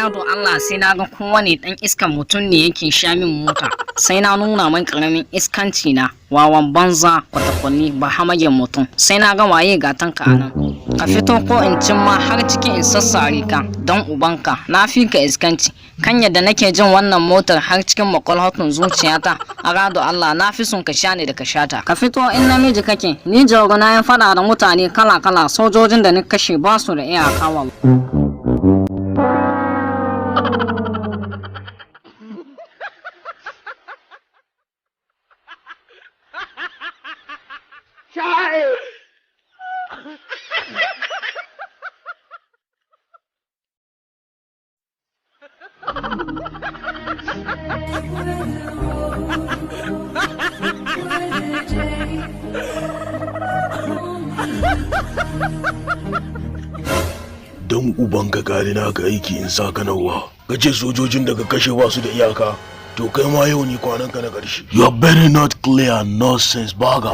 Arado Allah sai na ga kowane dan iskan mutum ne yake sha min mota. Sai na nuna mai karamin iskanci na, wawan banza kwatakwanni ba hamagen mutum. Sai na ga waye gatanka anan. Ka fito ko in cin ma har cikin in sassare ka don ubanka. Na fi ka iskanci. Kan yadda nake jin wannan motar har cikin makwalhatun zuciyata. Arado Allah na fi son ka sha ne da ka shata. Ka fito in namiji kake. Ni jauro na yan fada da mutane kala-kala, sojojin da ni kashe ba su da iyaka wallahi. Don ubanka gani na ga aiki in sa ka nawa. Kace sojojin daga kashe ba su da iyaka. To kai ma yau ni kwanan ka na ƙarshe. You are very not clear nonsense baga.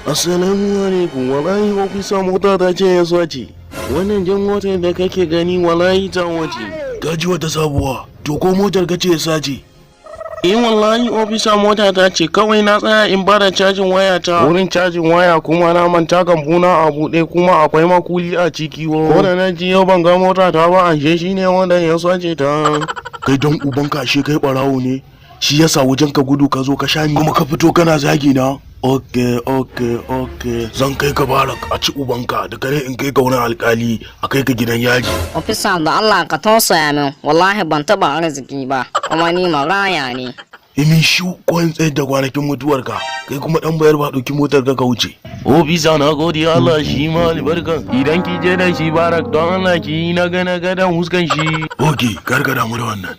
Assalamu alaikum, wallahi ofisa mota ta ce ya sace. Wannan jan motar da kake gani wallahi ta wace. Ka ji wata sabuwa, to ko motar ka ce ya sace? Wallahi ofisa mota ta ce kawai na tsaya in bada cajin waya ta. Wurin cajin waya kuma na manta kambuna a buɗe kuma akwai makuli a ciki. Ko da na ji yau ban ga mota ta ba, ashe shi ne wanda ya sace ta. Kai don ubanka ashe kai barawo ne? Shi yasa wajen ka gudu ka zo ka sha ni kuma ka fito kana zagi na? Okay. Zan kai ka barak a ci ubanka da kare in kai ka wurin alkali a kai ka gidan yaji. Ofisa da Allah ka tausaya min, wallahi ban taba arziki ba, kuma ni maraya ne. Imin shi kwan tsayar da kwanakin mutuwarka, kai kuma dan bayar ba ɗauki motar ka wuce. Ofisa na gode Allah shi ma albarkan. Idan ki je da shi barak don Allah ki yi na gadan huskan shi. Okay, kar ka damu da wannan.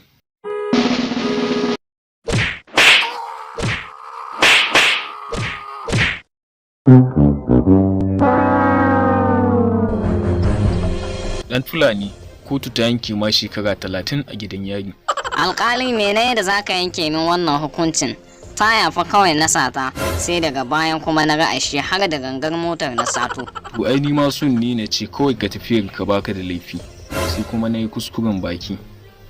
Danfulani, kotu ta yanke ma shekara 30 a gidan yari. Alƙali menene da zaka yanke min wannan hukuncin? Taya fa kawai na sata, sai daga bayan kuma na ga ashe har da gangar motar na sato. To ai ni ma sun ni na ce kawai ka tafiyar ka baka da laifi. Sai kuma na yi kuskuren baki.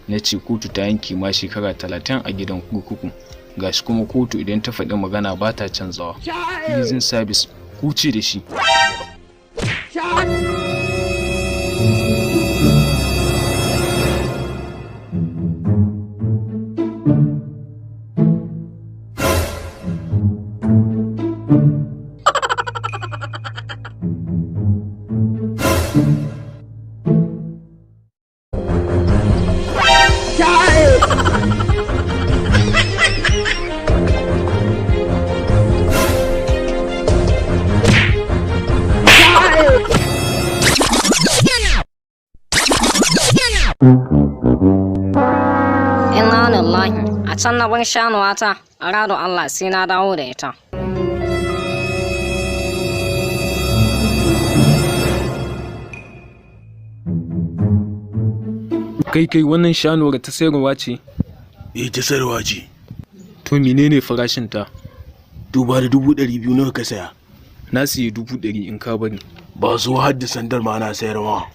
Na ce kotu ta yanke ma shekara 30 a gidan kurkuku. Gashi kuma kotu idan ta faɗi magana ba ta canzawa. Prison service kuce da shi. Inna lillahi, a can na bar shanuwata, Arado Allah sai na dawo da ita. Kai wannan shanuwar ta sayarwa ce? Ta sayarwa ce. To menene farashin ta? Duba da 200,000 nawa ka saya? Na siye 100,000 in ka bari. Ba su har da sandar ma na sayarwa.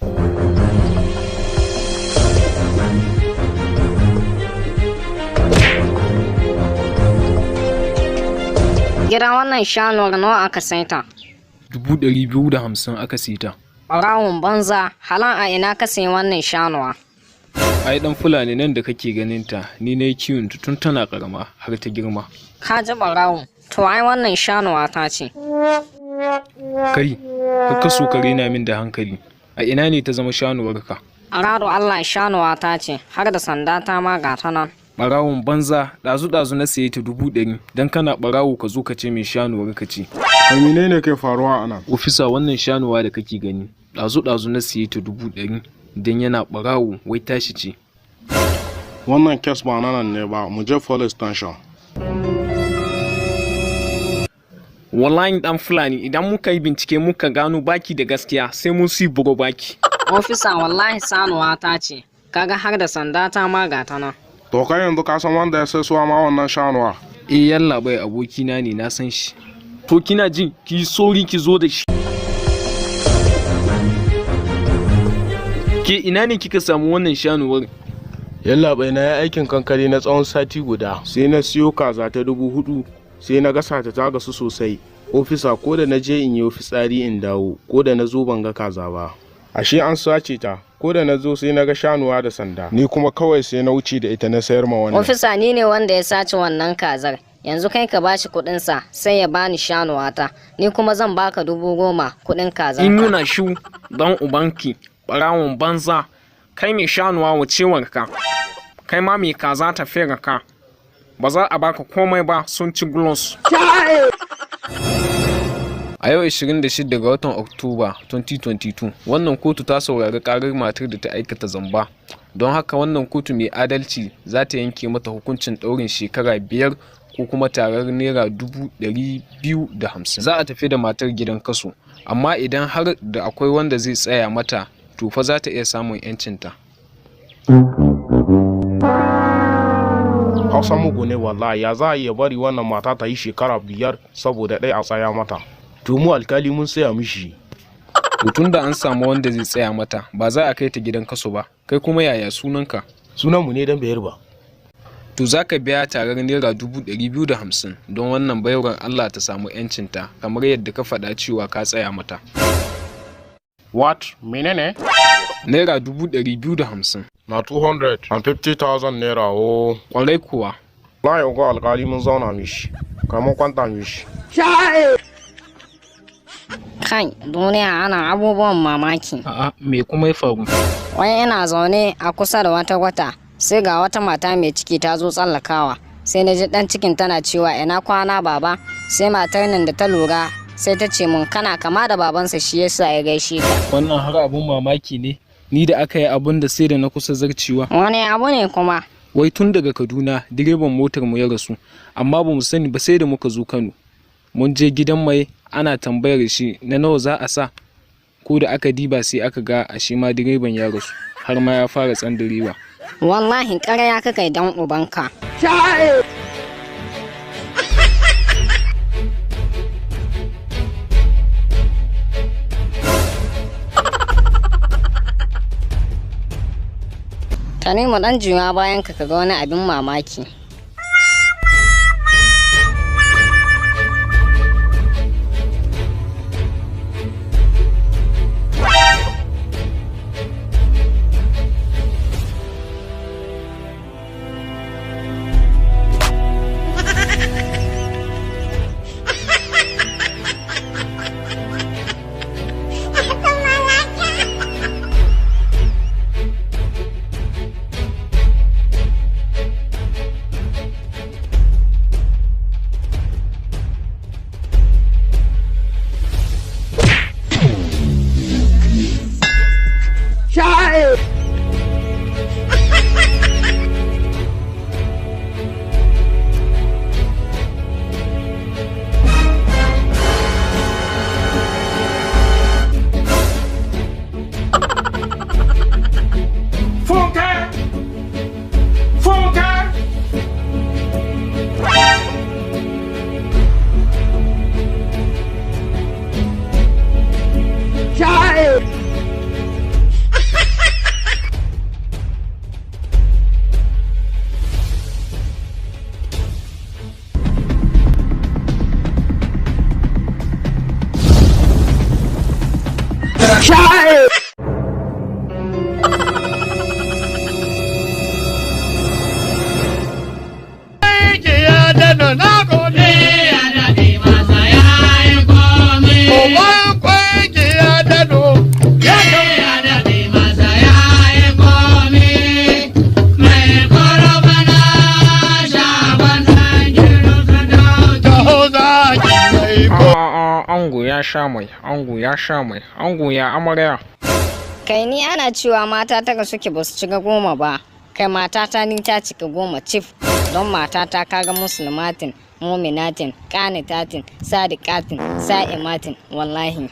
Gidan wannan shanuwar nawa aka saita? 250 aka saita. Ɓarawon banza, halan a ina ka sayi wannan shanuwa? Ai dan Fulani nan da kake ganin ta, ni nayi kiwon ta tun tana karama har ta girma. Ka ji ɓarawon, to ai wannan shanuwa ta ce. Kai, ka so ka rena min da hankali. A ina ne ta zama shanuwarka? Arado Allah shanuwa ta ce, har da sanda ta ma ga ta nan. Ɓarawon banza, ɗazu na saye ta 100,000 don kana ɓarawo ka zo ka ce mai shanuwar ka ce. Kai menene ke faruwa a nan? Ofisa wannan shanuwa da kake gani, ɗazu na saye ta 100,000 don yana ɓarawo wai tashi ce. Wannan kes ba nan ne ba, mu je police station. Wallahi dan Fulani idan muka yi bincike muka gano baki da gaskiya sai mun si buro baki. Ofisa wallahi sanuwa ta ce, kaga har da sanda ta ma ga ta nan. To kai yanzu ka san wanda ya sai suwa ma wannan shanuwa? Yalla bai abokina ne na san shi. To kina ji ki sori ki zo da shi. Ke ina ne kika samu wannan shanuwar? Yallaɓai na yi aikin kankare na tsawon sati guda, sai na siyo kaza ta 4,000, sai na gasa ta gasu sosai. Ofisa, ko da na je in yi fitsari in dawo, ko da na zo ban ga kaza ba. Ashe an sace ta, ko da na zo sai na ga shanuwa da sanda. Ni kuma kawai sai na wuce da ita na sayar ma wannan. Ofisa, ni ne wanda ya sace wannan kazar. Yanzu kai ka bashi kuɗinsa sai ya bani shanuwata, ni kuma zan baka 10,000 kuɗin kazar. In nuna shu don ubanki, ɓarawon banza, kai mai shanuwa wucewarka, kai ma mai kaza tafiyar ka, ba za a baka komai ba, sun ci gloss. A yau 26 ga watan Oktoba 2022, wannan kotu ta saurari karar matar da ta aikata zamba. Don haka wannan kotu mai adalci za ta yanke mata hukuncin ɗaurin shekara 5 ko kuma tarar naira 250,000. Za a tafi da matar gidan kaso, amma idan har da akwai wanda zai tsaya mata, to fa za ta iya samun 'yancinta. Hausa mugu ne wallahi, ya za a iya bari wannan mata ta yi shekara 5 saboda ɗaya a tsaya mata. To mu alkali mun saya mishi. Tun da an samu wanda zai tsaya mata, ba za a kai ta gidan kaso ba. Kai kuma yaya sunanka? Sunanmu ne dan bayar ba. To za ka biya tarar naira 250,000 don wannan baiwar Allah ta samu 'yancinta, kamar yadda ka faɗa cewa ka tsaya mata. What? Menene? Naira 250,000. Na 250,000 naira o. Kwarai kuwa. Na yi ga alkali mun zauna mishi, kamar kwanta mishi. Kai, duniya ana abubuwan mamaki. A'a, me kuma ya faru? Wai ina zaune a kusa da wata gwata, sai ga wata mata mai ciki ta zo tsallakawa. Sai na ji dan cikin tana cewa ina kwana baba, sai matar nan da ta lura sai ta ce mun kana kama da babansa shi yasa ya gaishe ka. Wannan har abun mamaki ne, ni da aka yi abun da sai da na kusa zarcewa. Wani abu ne kuma? Wai tun daga Kaduna direban motar mu ya rasu, amma ba mu sani ba sai da muka zo Kano. Mun je gidan mai ana tambayar shi na nawa za a sa, ko da aka diba sai aka ga a shi ma direban ya rasu, har ma ya fara tsandarewa. Wallahi ƙarya ka kai dan ubanka. Tanimu dan juya bayan ka ga wani abin mamaki. Ango ya sha mai, ango ya sha mai, ango ya amarya. Kai ni ana cewa mata tara suke basu cika 10 ba. Kai matata ni ta cika 10 cif. Don matata kaga muslimatin, muminatin, qanitatin, sadiqatin, sa'imatin, wallahi.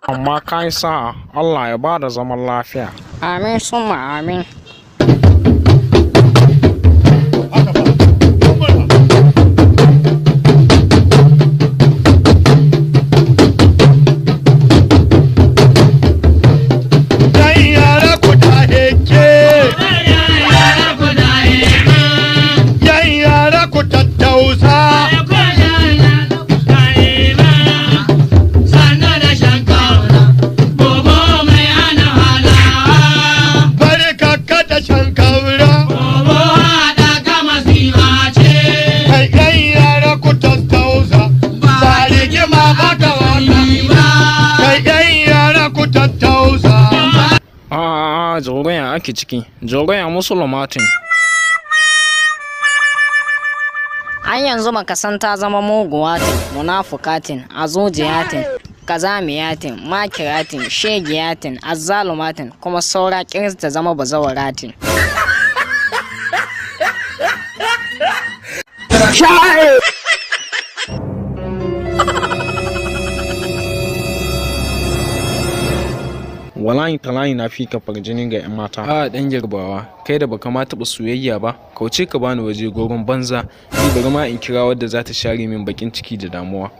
Amma kai sa'a, Allah ya bada zaman lafiya. Amin summa amin. Yeah. Joraya ake ciki, Joraya Musulmatin. An yanzu baka san ta zama muguwatin, munafukatin, azujiyatin, kazamiyatin, makiratin, shegiyatin, azzalumatin, kuma saura kiris ta zama bazawaratin. Wallahi talahi na fi ka farjini ga 'yan mata. A dan yarbawa, kai da baka ma taɓa soyayya ba, kauce ka bani waje goron banza, ni bari ma in kira wadda za ta share min bakin ciki da damuwa.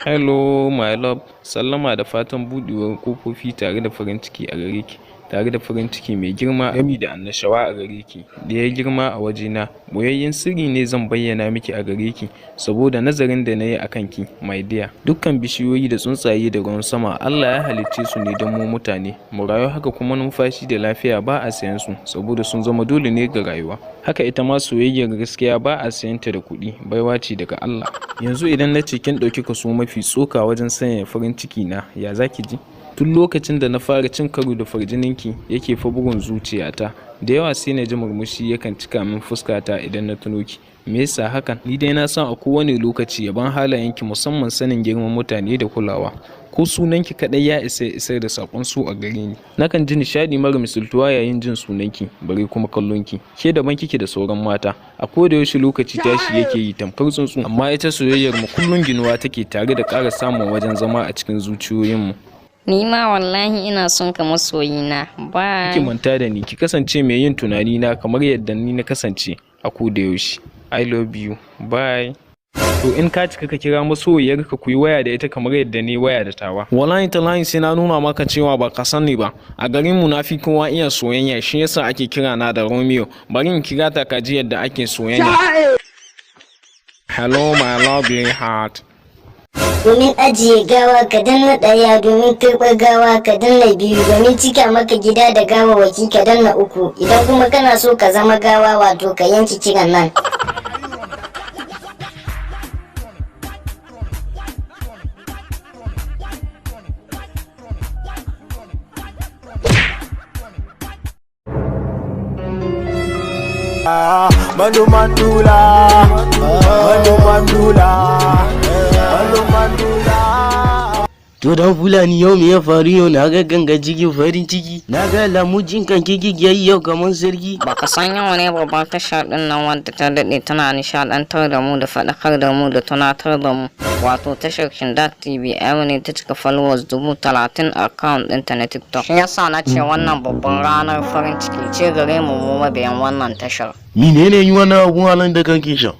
Hello my love, sallama da fatan budewar kofofi tare da farin ciki a gare ki. Tare da farin ciki mai girma gami da annashawa a gare ki da ya girma a wajena. Boyayyen sirri ne zan bayyana miki a gare ki saboda nazarin da na yi a kanki my dear. Dukkan bishiyoyi da tsuntsaye da ruwan sama Allah ya halicce su ne don mu mutane mu rayu, haka kuma numfashi da lafiya ba a sayan su saboda sun zama dole ne ga rayuwa. Haka ita ma soyayyar gaskiya ba a sayan ta da kuɗi, baiwa ce daga Allah. Yanzu idan na ce kin ɗauki kaso mafi tsoka wajen sanya farin ciki na, ya zaki ji? Tun lokacin da na fara cin karo da farjininki yake fa bugun zuciyata, da yawa sai na ji murmushi yakan cika min fuskata idan na tuno ki. Me yasa hakan? Ni dai na san a kowane lokaci yaban halayenki, musamman sanin girman mutane da kulawa. Ko sunanki kadai ya isar da sakon su a gare ni. Nakan ji nishadi mara misaltuwa yayin jin sunanki, bare kuma kallonki. Ke daban kike da sauran mata. A koda yaushe lokaci tashi yake yi tamkar tsuntsu, amma ita soyayyar mu kullun ginuwa take tare da ƙara samun wajen zama a cikin zuciyoyinmu. Ni ma wallahi ina son ka masoyina. Bye. Ki manta da ni, ki kasance mai yin tunani na kamar yadda ni na kasance a koda yaushe. I love you. Bye. To in ka cika ka kira masoyiyarka ku yi waya da ita kamar yadda ni waya da tawa. Wallahi talahi sai na nuna maka cewa ba ka sani ba. A garin mu na fi kowa iya soyayya, shi yasa ake kira na da Romeo. Bari in kira ta ka ji yadda ake soyayya. Hello my lovely heart. Domin ajiye gawa ka danna ɗaya, domin karɓar gawa ka danna biyu, domin cika maka gida da gawawwaki ka danna uku. Idan kuma kana so ka zama gawa, wato ka yanki kiran nan. To Danfulani, yau me ya faru yau? Na ga ganga cikin farin ciki, na ga lamujin kan kiki yayi yau kamar sarki. Baka san yau ne babban tashar din nan wanda ta daɗe tana nishadantar da mu da fadakar da mu da tunatar da mu, wato tashar Shindat TV. Yau ne ta cika followers 30,000 a account ɗinta na TikTok. Shi yasa na ce wannan babban ranar farin ciki ce gare mu mabiyan wannan tashar. Menene yi wannan abun halin da kake sha?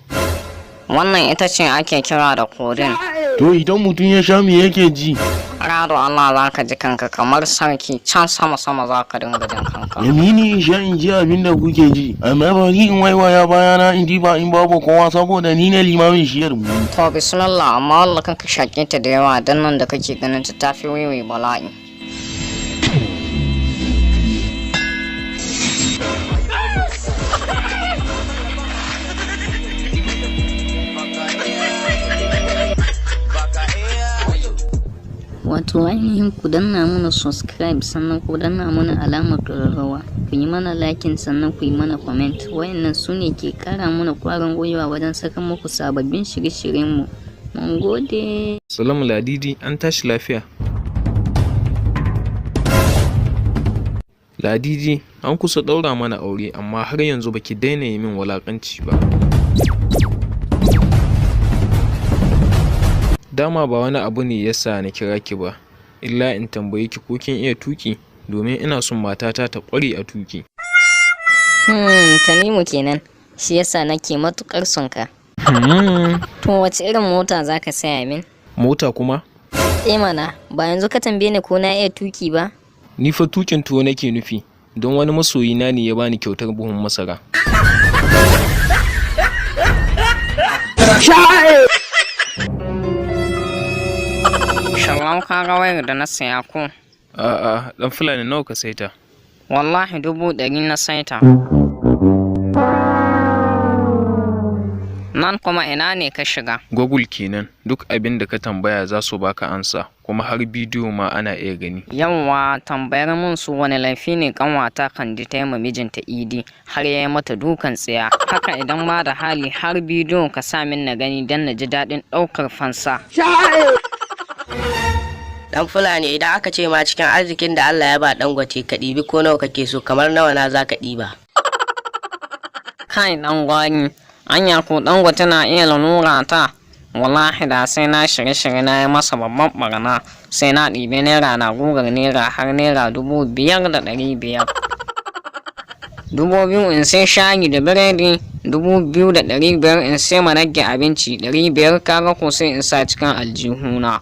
Wannan ita ce ake kira da kodin. To idan mutum ya sha me yake ji? Rado Allah za ka ji kanka kamar sarki, can sama za ka dinga jin kanka. Yamini in sha in ji abin da kuke ji, amma ba ni in waiwaya bayana in ji ba in babu kowa saboda ni ne limamin shiyar mu. To bismillah, amma wallah kanka shaƙe ta da yawa dan nan da kake ganin ta tafi wiwi bala'i. Wato ainihin ku danna mana subscribe, sannan ku danna mana alamar ƙararrawa, ku yi mana liking, sannan ku yi mana comment. Wayannan su ne ke ƙara mana ƙwarin gwiwa wajen saka muku sababbin shirye-shiryenmu. Mun gode. Salamu Ladidi, an tashi lafiya. Ladidi, an kusa ɗaura mana aure amma har yanzu baki daina yi min walakanci ba. Dama ba wani abu ne yasa na kira ki ba, illa in tambaye ki ko kin iya tuki, domin ina son matata ta ƙware a tuki. Tanimu kenan, shi yasa nake matukar son ka. To wace irin mota zaka saya min? Mota kuma? Mana, ba yanzu ka tambaye ni ko na iya tuki ba? Ni fa tukin tuwo nake nufi, don wani masoyina ne ya bani kyautar buhun masara. Shalom, ka ga wayar da na saya ko? A'a, Danfulani nawa ka saita? Wallahi 100,000 na saita. Sannan kuma ina ne ka shiga? Google kenan, duk abin da ka tambaya za su baka ansa, kuma har bidiyo ma ana iya gani. Yawwa, tambayar mun su wani laifi ne kanwata kan ji ta yi mijinta Idi har ya yi mata dukan tsiya. Haka idan ma da hali har bidiyo ka sa min na gani don na ji daɗin ɗaukar fansa. Danfulani, idan aka ce ma cikin arzikin da Allah ya ba Dangote ka ɗibi ko nawa kake so, kamar nawa na za ka ɗiba? Kai ɗan gwari, anya ko Dangote na iya lalura ta. Wallahi da sai na shirye na yi masa babban barna, sai na ɗibi naira na gugar naira har naira 5,500. 2,000 in sai shayi da biredi, 2,500 in sai manage abinci, 500 kaga ko sai in sa cikin aljihuna.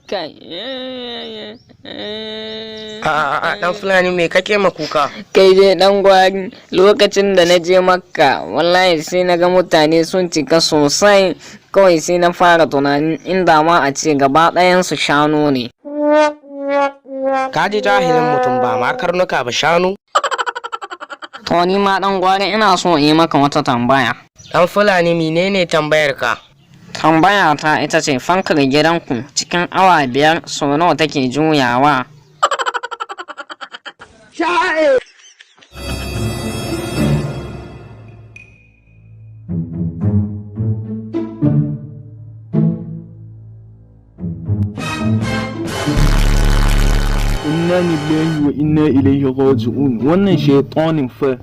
Kai. Danfulani, me kake makuka? Kai dai dan gwari, lokacin da na je Makka wallahi sai na ga mutane sun cika sosai, kawai sai na fara tunanin inda ma a ce gaba ɗayan su shanu ne. Ka ji jahilin mutum, ba ma karnuka ba, shanu? To ni ma dan gwari ina so in yi maka wata tambaya. Danfulani, menene tambayar ka? Tambaya ta ita ce fankar gidanku cikin awa 5 sau nawa take juyawa? Inna lillahi wa inna ilaihi raji'un. Wannan shaytanin fa.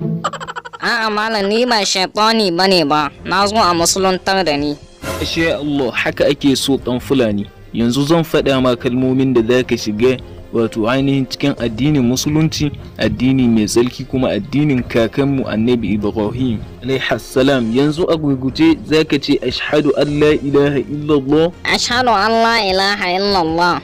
A'a malam, ni ba shaitani bane ba, na zo a musuluntar da ni. Ashe Allah, haka ake so Danfulani. Yanzu zan faɗa ma kalmomin da za ka shiga wato ainihin cikin addinin musulunci, addini mai tsarki kuma addinin kakanmu annabi Ibrahim alaihi salam. Yanzu a gurguje za ka ce ashhadu an la ilaha illallah, Ashhadu an la ilaha illallah,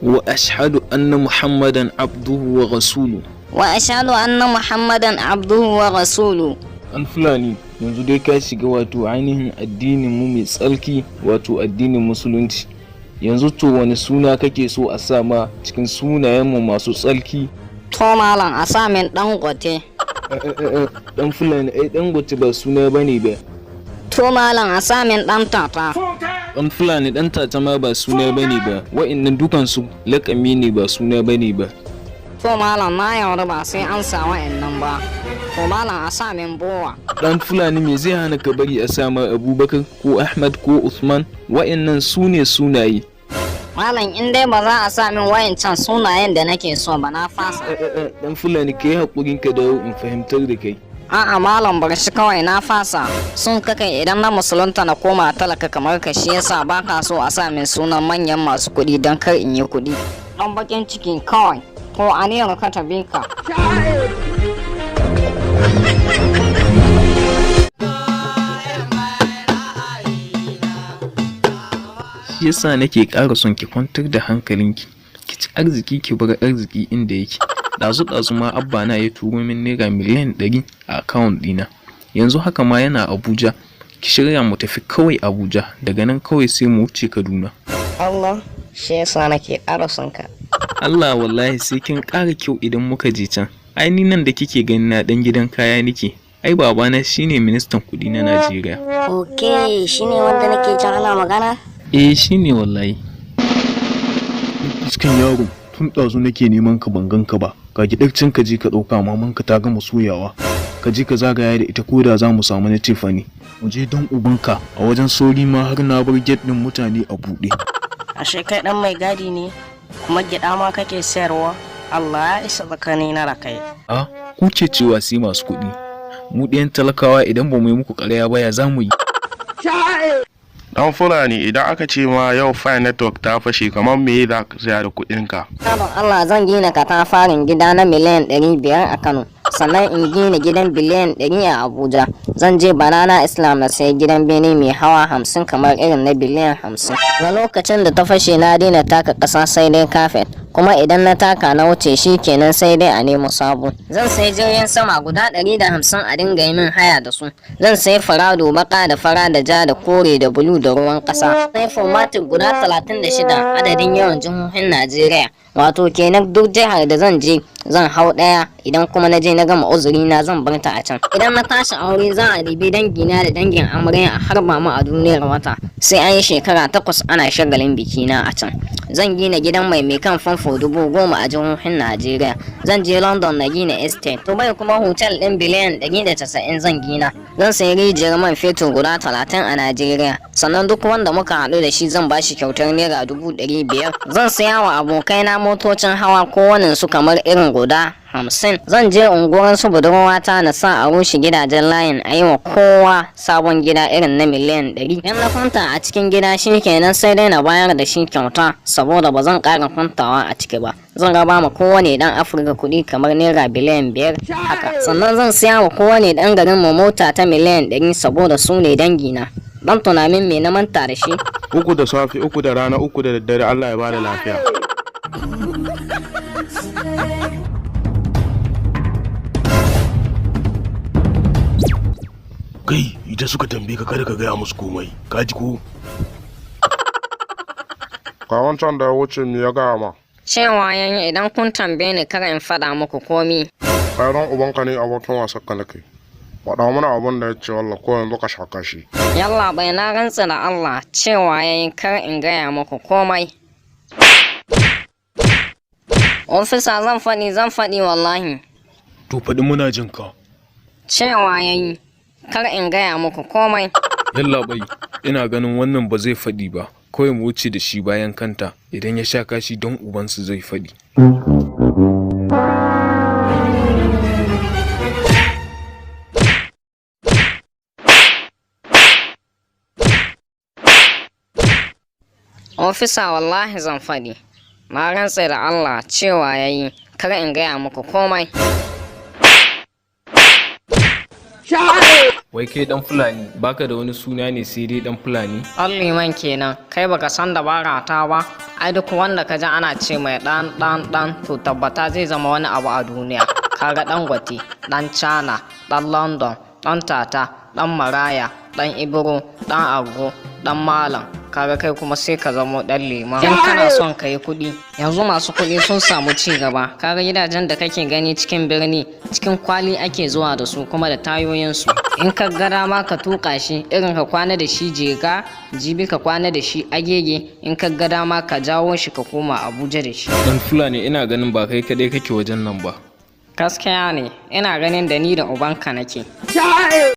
wa ashhadu anna muhammadan abduhu wa rasuluhu. wa ashhadu anna muhammadan abduhu wa rasuluhu. Danfulani, yanzu dai ka shiga wato ainihin addinin mu mai tsarki, wato addinin musulunci. Yanzu to wani suna kake so a sa ma cikin sunayenmu masu tsarki? To malam, a sa min Dangote. Danfulani, Dangote ba suna bane ba. To malam, a sa min Dan Tata. Danfulani, Dan Tata ma ba suna bane ba. Wa'annan dukansu lakami ne, ba suna bane ba. To malam, na yarda ba sai an sa wa'annan ba. To malam, a sa min Bowa. Danfulani, me zai hana ka bari a sa ma Abubakar ko Ahmad ko Uthman? Wa'annan su ne sunaye. Malam, in dai ba za a sa min wayancan sunayen da nake so ba, na fasa. Danfulani, kai haƙurin ka dawo in fahimtar da kai. A'a malam, bar shi kawai, na fasa. Sun kakai idan na musulunta na koma talaka kamar ka, shi yasa ba ka so a sa min sunan manyan masu kuɗi don kar in yi kuɗi. Ɗan bakin ciki kawai, ko aniyar ka ta bi ka. Shi yasa nake ƙara son ki kwantar da hankalinki, ki ci arziki ki bar arziki inda yake. Ɗazu ma abba na ya turo min naira miliyan 100 a akawun ɗina. Yanzu haka ma yana Abuja. Ki shirya mu tafi kawai Abuja, daga nan kawai sai mu wuce Kaduna. Allah, shi yasa nake ƙara son ka. Allah, wallahi sai kin ƙara kyau idan muka je can. Ai ni nan da kike gani na ɗan gidan kaya nike. Ai babana shine ministan kuɗi na Najeriya. Ok, shine wanda nake jan ana magana? Shine wallahi. Iskan yaro, tun ɗazu nake neman ka ban ganka ba. Ga gidaccen ka je ka ɗauka, mamanka ta gama soyawa. Ka je ka zagaya da ita ko da za mu samu na cefane. Mu je don ubanka, a wajen sauri ma har na bar gate ɗin mutane a buɗe. Ashe kai dan mai gadi ne, kuma gyaɗa ma kake sayarwa? Allah ya isa tsakani na rakai. Ku ce cewa sai masu kuɗi. Mu ɗayan talakawa idan ba mu yi muku ƙarya ba ya za mu yi. Danfulani, idan aka ce ma yau fire network ta fashe, kamar me za ka saya da kuɗinka? Sabon Allah, zan gina katafaren gida na miliyan 500 a Kano, sannan in gina gidan biliyan 100 a Abuja. Zan je Banana Islam na sayi gidan bene mai hawa 50 kamar irin na biliyan 50. Na lokacin da ta fashe na daina taka ƙasa sai dai kafet, kuma idan na taka na wuce shi kenan sai dai a nemo sabo. Zan sayi jirgin sama guda 150 a dinga yi min haya da su. Zan sayi farado baka da fara da ja da kore da bulu da ruwan ƙasa. Sai formatin guda 36 adadin yawan jihohin Najeriya. Wato kenan duk jihar da zan je zan hau ɗaya, idan kuma na je na gama uzuri na zan bar ta a can. Idan na tashi aure za a ɗibi dangina da dangin amarya a harba mu a duniyar wata sai an yi shekara 8 ana shagalin bikina a can. Zan gina gidan mai kan famfo 10,000 a jihohin Najeriya. Zan je London na gina estate. Dubai kuma hotel ɗin biliyan 190 zan gina. Zan sayi rijiyar man fetur guda 30 a Najeriya. Sannan duk wanda muka haɗu da shi zan bashi kyautar naira 500,000. Zan saya wa abokaina motocin hawa kowannen su kamar irin guda 50. Zan je unguwar su budurwata na sa a rushe gidajen layin a yi wa kowa sabon gida irin na miliyan 100. Idan na kwanta a cikin gida shi kenan sai dai na bayar da shi kyauta saboda ba zan ƙara kwantawa a ciki ba. Zan raba ma kowane dan Afirka kuɗi kamar naira biliyan 5 haka. Sannan zan siya wa kowane dan garin mu mota ta miliyan 100 saboda su ne dangina. Dan tunanin me na manta da shi? 3 da safe, 3 da rana, 3 da daddare, Allah ya bada lafiya. Kai, ita suka tambaye ka kada ka gaya musu komai, ka ji ko? Ka wancan da ya wuce me ya gaya ma? Cewa yayin idan kun tambaye ni kar in faɗa muku komi. Kai ran ubanka ne abokin wasan ka nake. Faɗa mana abin da ya ce wallah ko yanzu ka shaka shi. Yalla bai na rantsa da Allah cewa yayin kar in gaya muku komai. Ofisa zan faɗi wallahi. To faɗi muna jin ka. Cewa yayin kar in gaya muku komai. Yalla bai, ina ganin wannan ba zai faɗi ba. Kawai mu wuce da shi bayan kanta, idan ya sha kashi don ubansu zai faɗi. Ofisa wallahi zan faɗi. Na rantse da Allah cewa yayi kar in gaya muku komai. Wai kai dan Fulani, baka da wani suna ne sai dai dan Fulani? Liman kenan, kai baka san dabara ta ba. Ai duk wanda ka ji ana ce mai dan to tabbata zai zama wani abu a duniya. Kaga dan Gwate, dan Chana, dan London, dan Tata, dan Maraya, dan Ibro, dan Aggo, dan Malam. Kaga kai kuma sai ka zamo dan Liman. In kana son ka yi kuɗi, yanzu masu kuɗi sun samu ci gaba. Kaga gidajen da kake gani cikin birni, cikin kwali ake zuwa da su kuma da tayoyinsu. In ka ga dama ka tuka shi, irin ka kwana da shi jega, jibi ka kwana da shi agege, in ka ga dama ka jawo shi ka koma Abuja da shi. Dan Fulani ina ganin ba kai kadai kake wajen nan ba. Gaskiya ne, ina ganin da ni da ubanka nake.